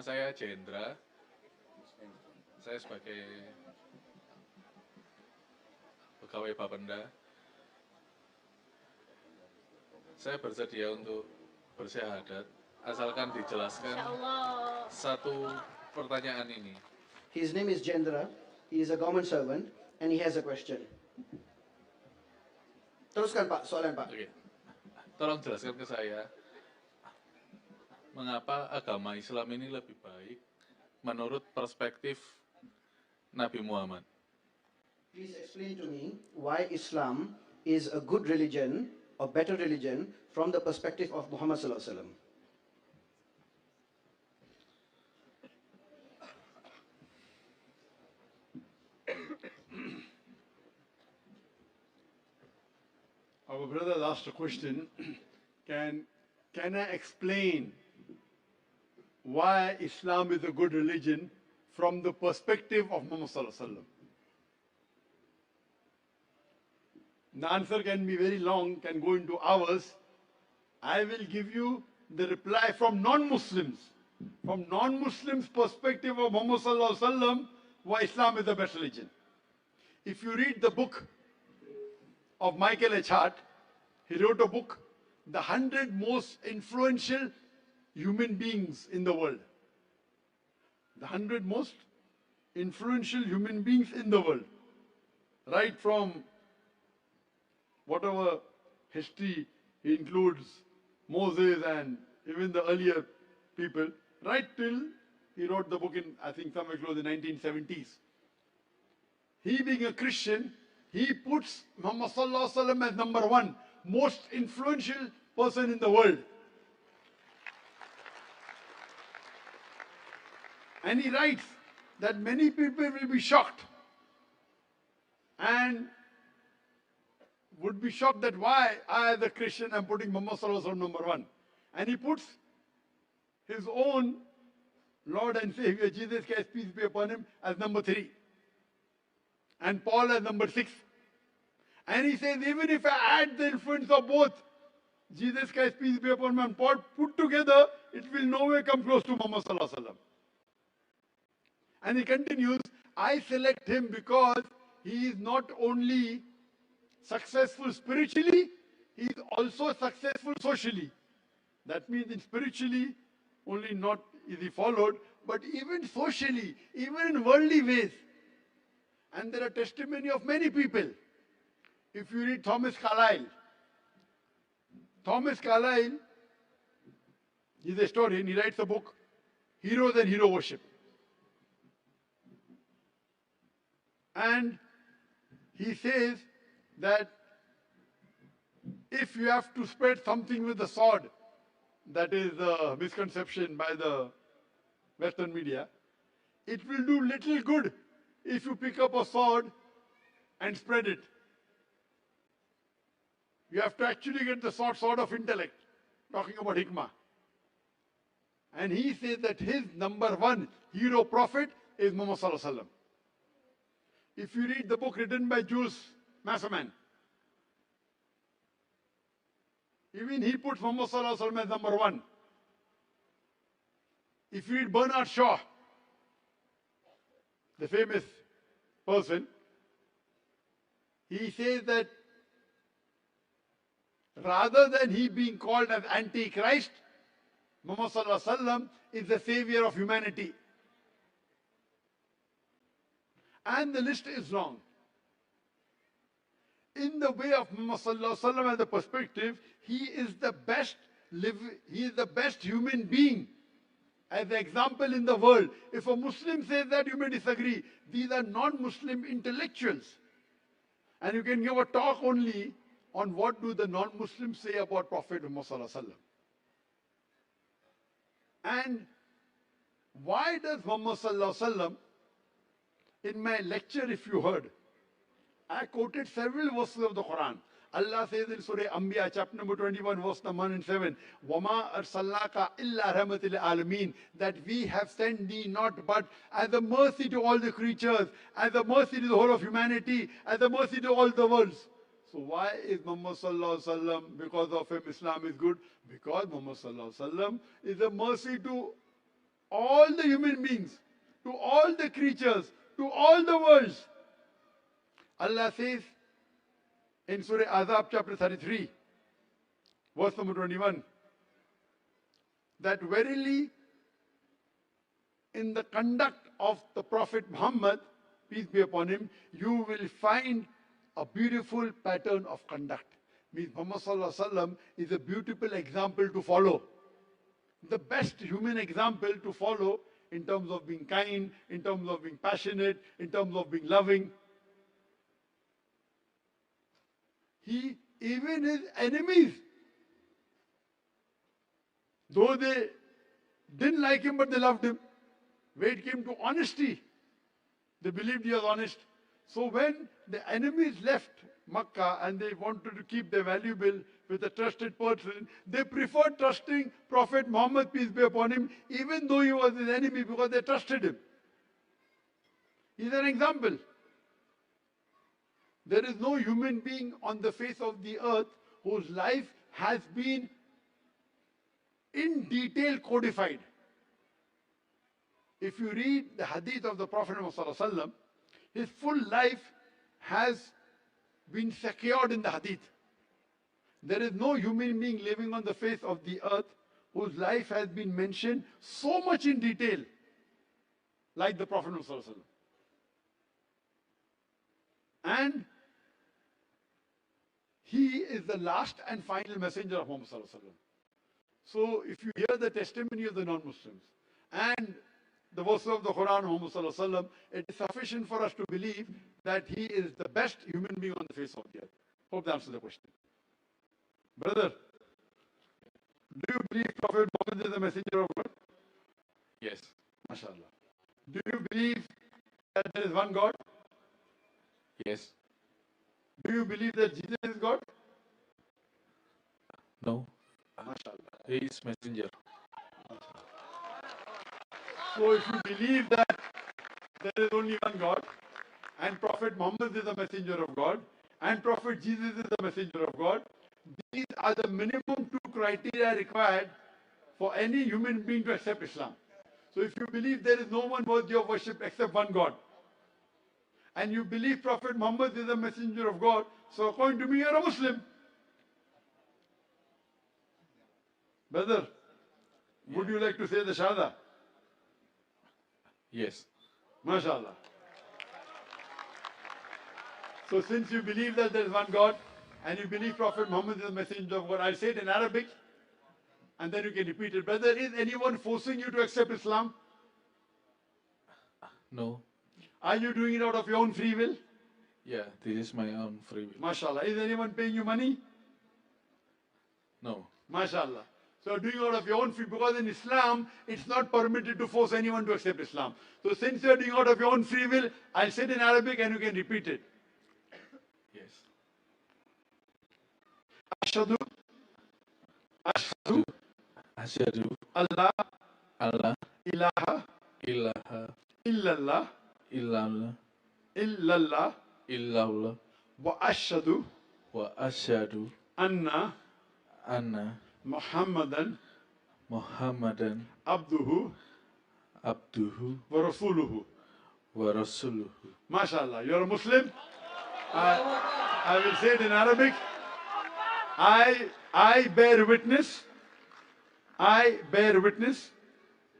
saya Jendra. Saya sebagai pegawai Bapenda. Saya bersedia untuk bersyahadat, asalkan dijelaskan satu pertanyaan ini. His name is Jendra. He is a government servant and he has a question. Teruskan Pak, soalan Pak. Oke. Tolong jelaskan ke saya, mengapa agama Islam ini lebih baik menurut perspektif Nabi Muhammad? Please explain to me why Islam is a good religion or better religion from the perspective of Muhammad sallallahu alaihi wasallam. Our brother asked a question, can I explain why Islam is a good religion from the perspective of Muhammad sallallahu alaihi wasallam? The answer can be very long, can go into hours. I will give you the reply from non-Muslims. From non-Muslims' perspective of Muhammad sallallahu alaihi wasallam, why Islam is the best religion. If you read the book of Michael H. Hart, he wrote a book, The 100 Most Influential Human Beings in the World. The 100 most influential human beings in the world. Right from whatever history he includes, Moses and even the earlier people, right till he wrote the book in, I think, somewhere close to the 1970s. He being a Christian, he puts Muhammad sallallahu alaihi wasallam as number one, most influential person in the world. And he writes that many people will be shocked and would be shocked that why I as a Christian am putting Muhammad sallallahu alaihi wasallam number one. And he puts his own Lord and Savior, Jesus Christ, peace be upon him, as number 3. And Paul as number 6. And he says, even if I add the influence of both Jesus Christ, peace be upon him, and Paul put together, it will nowhere come close to Muhammad sallallahu alaihi wasallam. And he continues, I select him because he is not only successful spiritually, he is also successful socially. That means in spiritually, only not is he followed, but even socially, even in worldly ways. And there are testimony of many people. If you read Thomas Carlyle, he's a historian, he writes a book, Heroes and Hero Worship. And he says that if you have to spread something with the sword, that is a misconception by the Western media, it will do little good if you pick up a sword and spread it. You have to actually get the sword of intellect, talking about hikmah. And he says that his number one hero prophet is Muhammad sallallahu alaihi wasallam. If you read the book written by Jules Masserman, even he puts Muhammad sallallahu alaihi wasallam as number one. If you read Bernard Shaw, the famous person, he says that rather than he being called as Antichrist, Muhammad sallallahu alaihi wasallam is the savior of humanity. And the list is long. In the way of Muhammad sallallahu alaihi wasallam as a perspective, he is the best human being. As an example in the world, if a Muslim says that, you may disagree. These are non-Muslim intellectuals. And you can give a talk only on what do the non-Muslims say about Prophet Muhammad sallallahu alaihi wasallam. And why does Muhammad sallallahu alaihi wasallam, in my lecture if you heard, I quoted several verses of the Quran. Allah says in Surah Anbiya, chapter number 21, verse number 1 and 7, وَمَا أَرْسَلْنَاكَ إِلَّا رَحْمَةً لِلْعَالَمِينَ, that we have sent thee not but as a mercy to all the creatures, as a mercy to the whole of humanity, as a mercy to all the worlds. So why is Muhammad sallallahu alaihi wasallam, because of him Islam is good? Because Muhammad sallallahu alaihi wasallam is a mercy to all the human beings, to all the creatures, to all the worlds. Allah says in Surah Azab chapter 33, verse number 21, that verily in the conduct of the Prophet Muhammad, peace be upon him, you will find a beautiful pattern of conduct. Means Muhammad Sallallahu Alaihi Wasallam is a beautiful example to follow. The best human example to follow in terms of being kind, in terms of being passionate, in terms of being loving. Even his enemies, though they didn't like him, but they loved him. When it came to honesty, they believed he was honest. So when the enemies left Makkah and they wanted to keep their valuable with a trusted person, they preferred trusting Prophet Muhammad, peace be upon him, even though he was his enemy, because they trusted him. He's an example. There is no human being on the face of the earth whose life has been in detail codified. If you read the hadith of the Prophet Muhammad, his full life has been secured in the hadith. There is no human being living on the face of the earth whose life has been mentioned so much in detail like the Prophet Muhammad. And he is the last and final messenger of Muhammad. So if you hear the testimony of the non-Muslims and the verses of the Quran of Muhammad, it is sufficient for us to believe that he is the best human being on the face of the earth. Hope that answers the question. Brother, do you believe Prophet Muhammad is the messenger of God? Yes. MashaAllah. Do you believe that there is one God? Yes. Do you believe that Jesus is God? No. MashaAllah. He is messenger. So if you believe that there is only one God, and Prophet Muhammad is the messenger of God, and Prophet Jesus is the messenger of God, these are the minimum two criteria required for any human being to accept Islam. So if you believe there is no one worthy of worship except one God, and you believe Prophet Muhammad is the messenger of God, so according to me, you're a Muslim. Brother, would you like to say the Shahada? Yes. MashaAllah. So since you believe that there is one God, and you believe Prophet Muhammad is the messenger of God, I'll say it in Arabic, and then you can repeat it. Brother, is anyone forcing you to accept Islam? No. Are you doing it out of your own free will? Yeah, this is my own free will. MashaAllah. Is anyone paying you money? No. MashaAllah. So you're doing it out of your own free, because in Islam, it's not permitted to force anyone to accept Islam. So since you're doing it out of your own free will, I'll say it in Arabic and you can repeat it. Yes. Ashhadu, ashhadu, Asyhadu Allah, alla ilaha, ilaha illallah, illallah illallah, illallah wa ashhadu, wa asyhadu anna anna Muhammadan Muhammadan abduhu abduhu wa rasuluhu. wa rasuluhu. MashaAllah. You're a Muslim? I will say it in Arabic. I bear witness. I bear witness.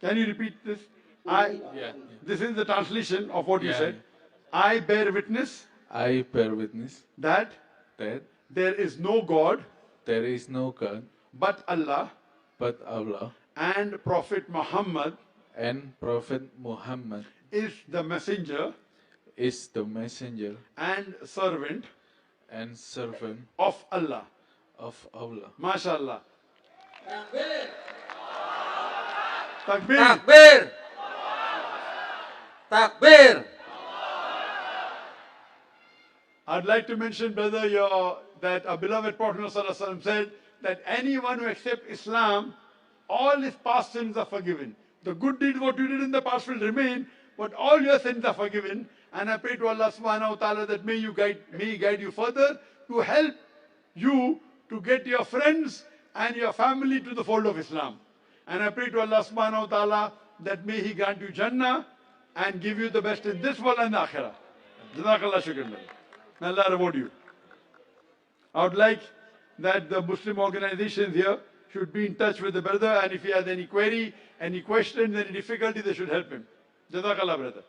Can you repeat this? Yeah. This is the translation of what you Yeah. said. I bear witness I bear witness that that there is no God there is no God but Allah, but Allah, and Prophet Muhammad and Prophet Muhammad is the messenger is the messenger and servant and servant of Allah. of Allah. MashaAllah. Takbir. Takbir. Takbir. I'd like to mention, brother, that our beloved Prophet ﷺ said that anyone who accepts Islam, all his past sins are forgiven. The good deeds what you did in the past will remain, but all your sins are forgiven. And I pray to Allah subhanahu wa ta'ala that may He guide you further to help you to get your friends and your family to the fold of Islam. And I pray to Allah subhanahu wa ta'ala that may He grant you Jannah and give you the best in this world and the Akhirah. Jazakallah shukran. May Allah reward you. I would like that the Muslim organizations here should be in touch with the brother, and if he has any query, any question, any difficulty, they should help him. Jazakallah, brother.